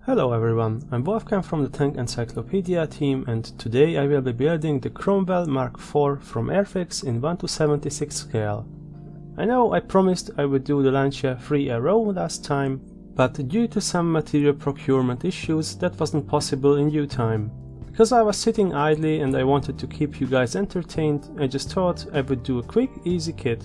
Hello everyone, I'm Wolfgang from the Tank Encyclopedia team, and today I will be building the Cromwell Mark IV from Airfix in 1:76 scale. I know I promised I would do the Lancia free arrow last time, but due to some material procurement issues that wasn't possible in due time. Because I was sitting idly and I wanted to keep you guys entertained, I just thought I would do a quick, easy kit.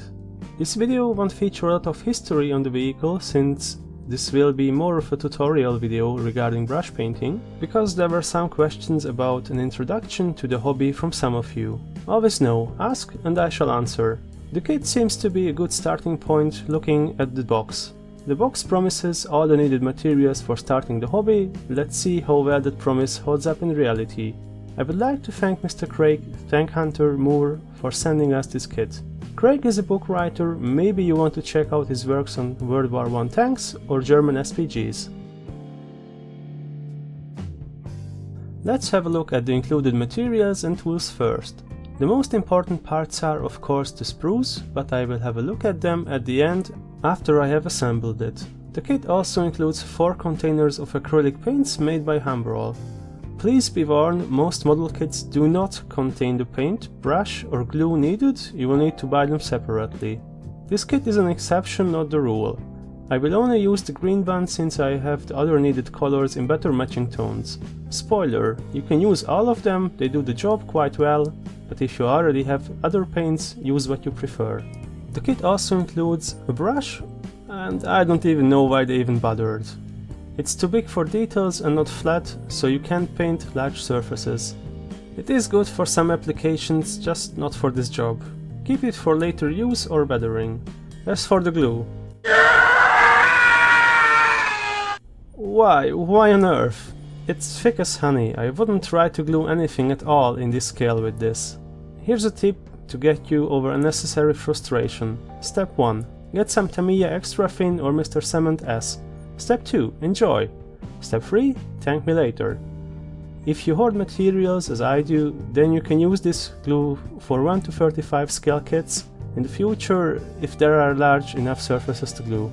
This video won't feature a lot of history on the vehicle, since this will be more of a tutorial video regarding brush painting, because there were some questions about an introduction to the hobby from some of you. Always know, ask and I shall answer. The kit seems to be a good starting point looking at the box. The box promises all the needed materials for starting the hobby. Let's see how well that promise holds up in reality. I would like to thank Mr. Craig, Tank Hunter Moore, for sending us this kit. Craig is a book writer, maybe you want to check out his works on World War I tanks or German SPGs. Let's have a look at the included materials and tools first. The most important parts are of course the sprues, but I will have a look at them at the end after I have assembled it. The kit also includes 4 containers of acrylic paints made by Humbrol. Please be warned, most model kits do not contain the paint, brush or glue needed, you will need to buy them separately. This kit is an exception, not the rule. I will only use the green one since I have the other needed colors in better matching tones. Spoiler, you can use all of them, they do the job quite well, but if you already have other paints, use what you prefer. The kit also includes a brush, and I don't even know why they even bothered. It's too big for details and not flat, so you can't paint large surfaces. It is good for some applications, just not for this job. Keep it for later use or weathering. As for the glue... Why on earth? It's thick as honey, I wouldn't try to glue anything at all in this scale with this. Here's a tip to get you over unnecessary frustration. Step 1. Get some Tamiya Extra Thin or Mr. Cement S. Step 2. Enjoy. Step 3. Thank me later. If you hoard materials as I do, then you can use this glue for 1:35 scale kits in the future if there are large enough surfaces to glue.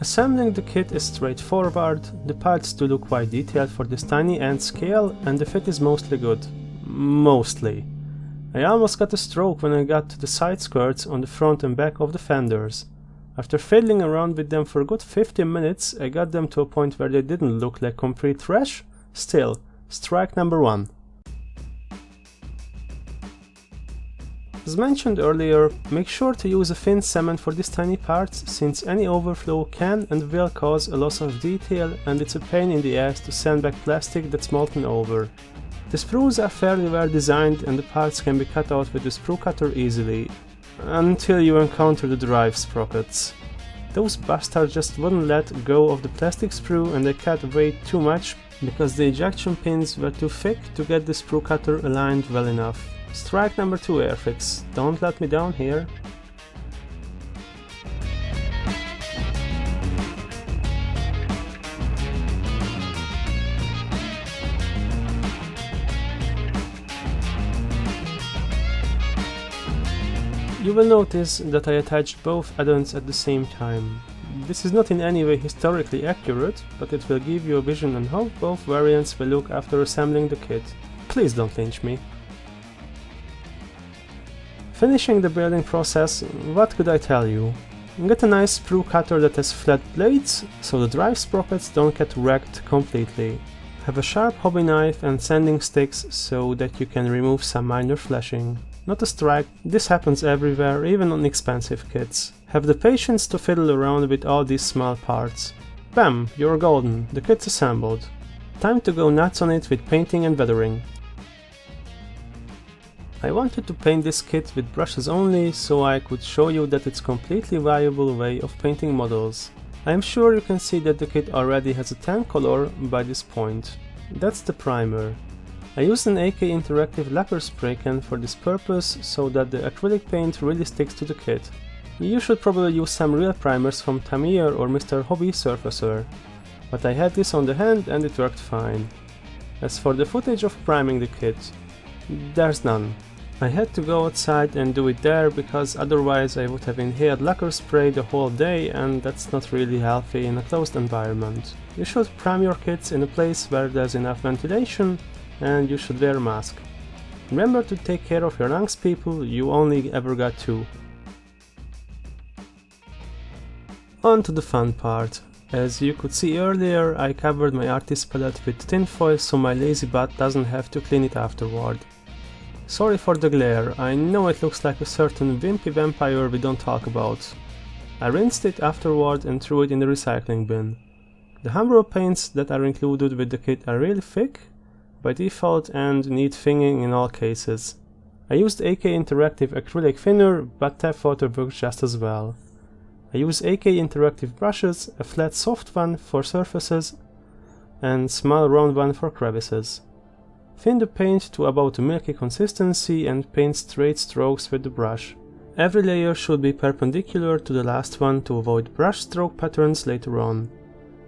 Assembling the kit is straightforward, the parts do look quite detailed for this tiny ant scale, and the fit is mostly good. Mostly. I almost got a stroke when I got to the side skirts on the front and back of the fenders. After fiddling around with them for a good 15 minutes, I got them to a point where they didn't look like complete trash. Still, strike number 1. As mentioned earlier, make sure to use a thin cement for these tiny parts, since any overflow can and will cause a loss of detail, and it's a pain in the ass to sand back plastic that's molten over. The sprues are fairly well designed and the parts can be cut out with the sprue cutter easily, until you encounter the drive sprockets. Those bastards just wouldn't let go of the plastic sprue and they cut way too much because the ejection pins were too thick to get the sprue cutter aligned well enough. Strike number 2, Airfix. Don't let me down here. You will notice that I attached both add-ons at the same time. This is not in any way historically accurate, but it will give you a vision on how both variants will look after assembling the kit. Please don't lynch me. Finishing the building process, what could I tell you? Get a nice sprue cutter that has flat blades, so the drive sprockets don't get wrecked completely. Have a sharp hobby knife and sanding sticks so that you can remove some minor flashing. Not a strike, this happens everywhere, even on expensive kits. Have the patience to fiddle around with all these small parts. Bam! You're golden, the kit's assembled. Time to go nuts on it with painting and weathering. I wanted to paint this kit with brushes only, so I could show you that it's a completely viable way of painting models. I am sure you can see that the kit already has a tan color by this point. That's the primer. I used an AK interactive lacquer spray can for this purpose so that the acrylic paint really sticks to the kit. You should probably use some real primers from Tamiya or Mr. Hobby Surfacer, but I had this on the hand and it worked fine. As for the footage of priming the kit, there's none. I had to go outside and do it there because otherwise I would have inhaled lacquer spray the whole day, and that's not really healthy in a closed environment. You should prime your kits in a place where there's enough ventilation, and you should wear a mask. Remember to take care of your lungs, people, you only ever got two. On to the fun part. As you could see earlier, I covered my artist palette with tinfoil so my lazy butt doesn't have to clean it afterward. Sorry for the glare, I know it looks like a certain wimpy vampire we don't talk about. I rinsed it afterward and threw it in the recycling bin. The Humbrol paints that are included with the kit are really thick by default and need thinning in all cases. I used AK Interactive acrylic thinner, but tap water works just as well. I use AK Interactive brushes, a flat soft one for surfaces and small round one for crevices. Thin the paint to about a milky consistency and paint straight strokes with the brush. Every layer should be perpendicular to the last one to avoid brush stroke patterns later on.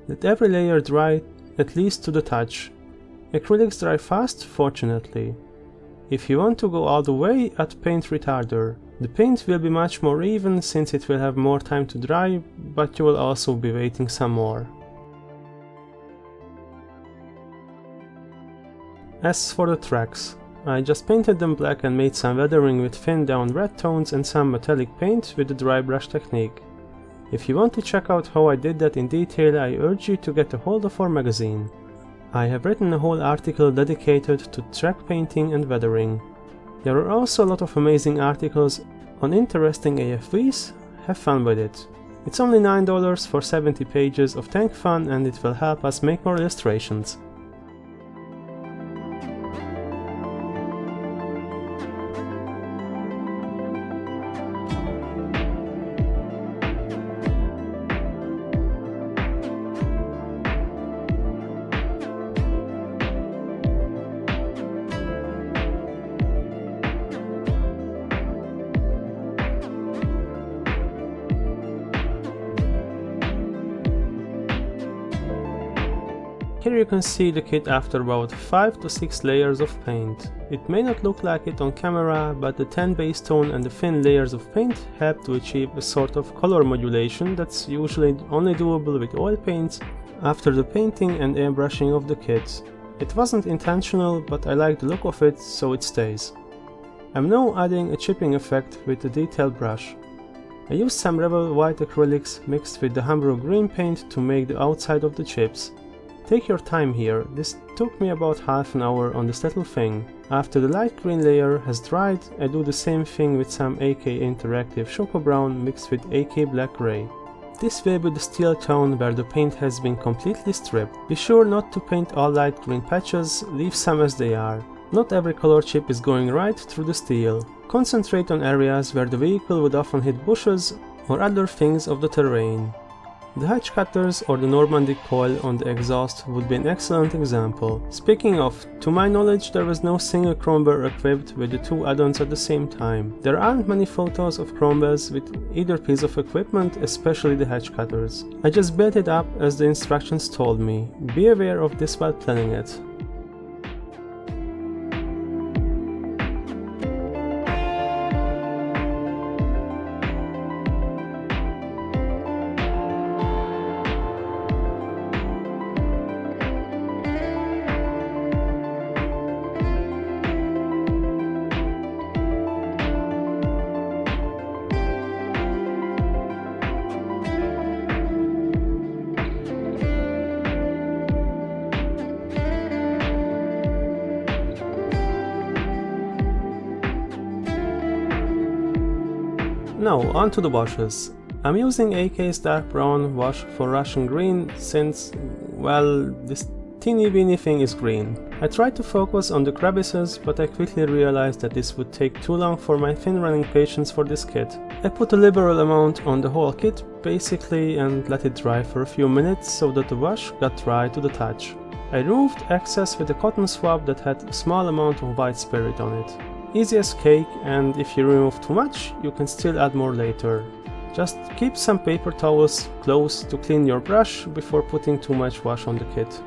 Let every layer dry at least to the touch. Acrylics dry fast, fortunately. If you want to go all the way, add paint retarder. The paint will be much more even since it will have more time to dry, but you will also be waiting some more. As for the tracks, I just painted them black and made some weathering with thinned down red tones and some metallic paint with the dry brush technique. If you want to check out how I did that in detail, I urge you to get a hold of our magazine. I have written a whole article dedicated to track painting and weathering. There are also a lot of amazing articles on interesting AFVs, have fun with it. It's only $9 for 70 pages of tank fun and it will help us make more illustrations. Here you can see the kit after about 5 to 6 layers of paint. It may not look like it on camera, but the tan base tone and the thin layers of paint help to achieve a sort of color modulation that's usually only doable with oil paints after the painting and airbrushing of the kit. It wasn't intentional, but I like the look of it, so it stays. I'm now adding a chipping effect with a detailed brush. I used some Rebel white acrylics mixed with the Humbrol green paint to make the outside of the chips. Take your time here, this took me about half an hour on this little thing. After the light green layer has dried, I do the same thing with some AK Interactive Choco Brown mixed with AK Black Grey. This will be the steel tone where the paint has been completely stripped. Be sure not to paint all light green patches, leave some as they are. Not every color chip is going right through the steel. Concentrate on areas where the vehicle would often hit bushes or other things of the terrain. The hatch cutters or the Normandy coil on the exhaust would be an excellent example. Speaking of, to my knowledge there was no single Cromwell equipped with the two add-ons at the same time. There aren't many photos of Cromwells with either piece of equipment, especially the hatch cutters. I just built it up as the instructions told me. Be aware of this while planning it. Now, on to the washes. I'm using AK's dark brown wash for Russian green since, well, this teeny weeny thing is green. I tried to focus on the crevices, but I quickly realized that this would take too long for my thin running patience for this kit. I put a liberal amount on the whole kit, basically, and let it dry for a few minutes so that the wash got dry to the touch. I removed excess with a cotton swab that had a small amount of white spirit on it. Easy as cake, and if you remove too much, you can still add more later. Just keep some paper towels close to clean your brush before putting too much wash on the kit.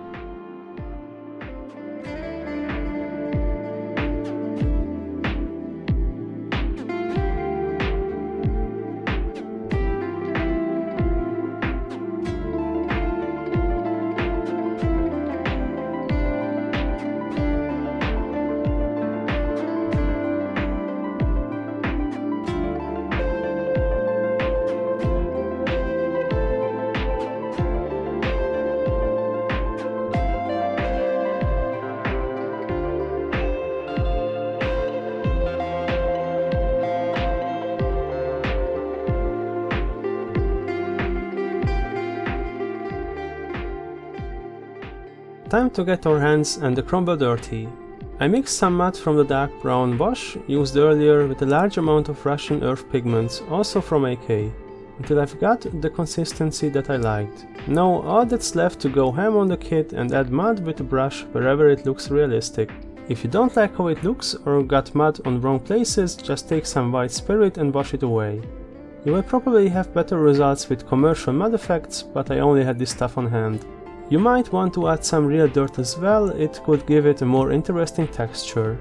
Time to get our hands and the Cromwell dirty. I mixed some mud from the dark brown wash used earlier with a large amount of Russian earth pigments, also from AK, until I've got the consistency that I liked. Now all that's left to go ham on the kit and add mud with a brush wherever it looks realistic. If you don't like how it looks or got mud on wrong places, just take some white spirit and wash it away. You will probably have better results with commercial mud effects, but I only had this stuff on hand. You might want to add some real dirt as well, it could give it a more interesting texture.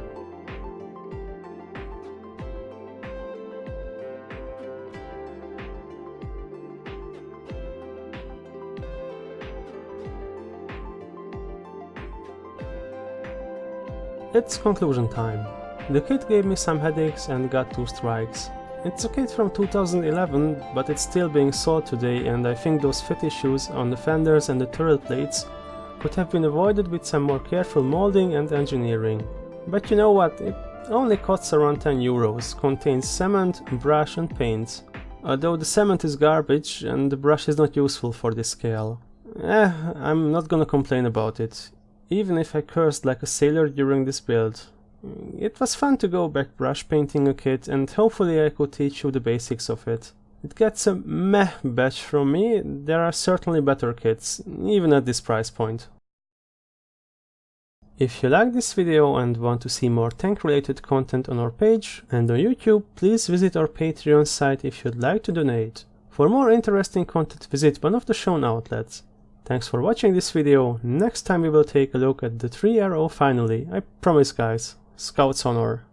It's conclusion time. The kit gave me some headaches and got 2 strikes. It's a kit from 2011, but it's still being sold today, and I think those fit issues on the fenders and the turret plates could have been avoided with some more careful molding and engineering. But you know what, it only costs around 10 euros, contains cement, brush and paints. Although the cement is garbage and the brush is not useful for this scale. I'm not gonna complain about it, even if I cursed like a sailor during this build. It was fun to go back brush painting a kit, and hopefully I could teach you the basics of it. It gets a meh batch from me. There are certainly better kits, even at this price point. If you like this video and want to see more tank related content on our page and on YouTube, please visit our Patreon site if you'd like to donate. For more interesting content, visit one of the shown outlets. Thanks for watching this video. Next time we will take a look at the 3 arrow finally, I promise guys. Scout's Honor.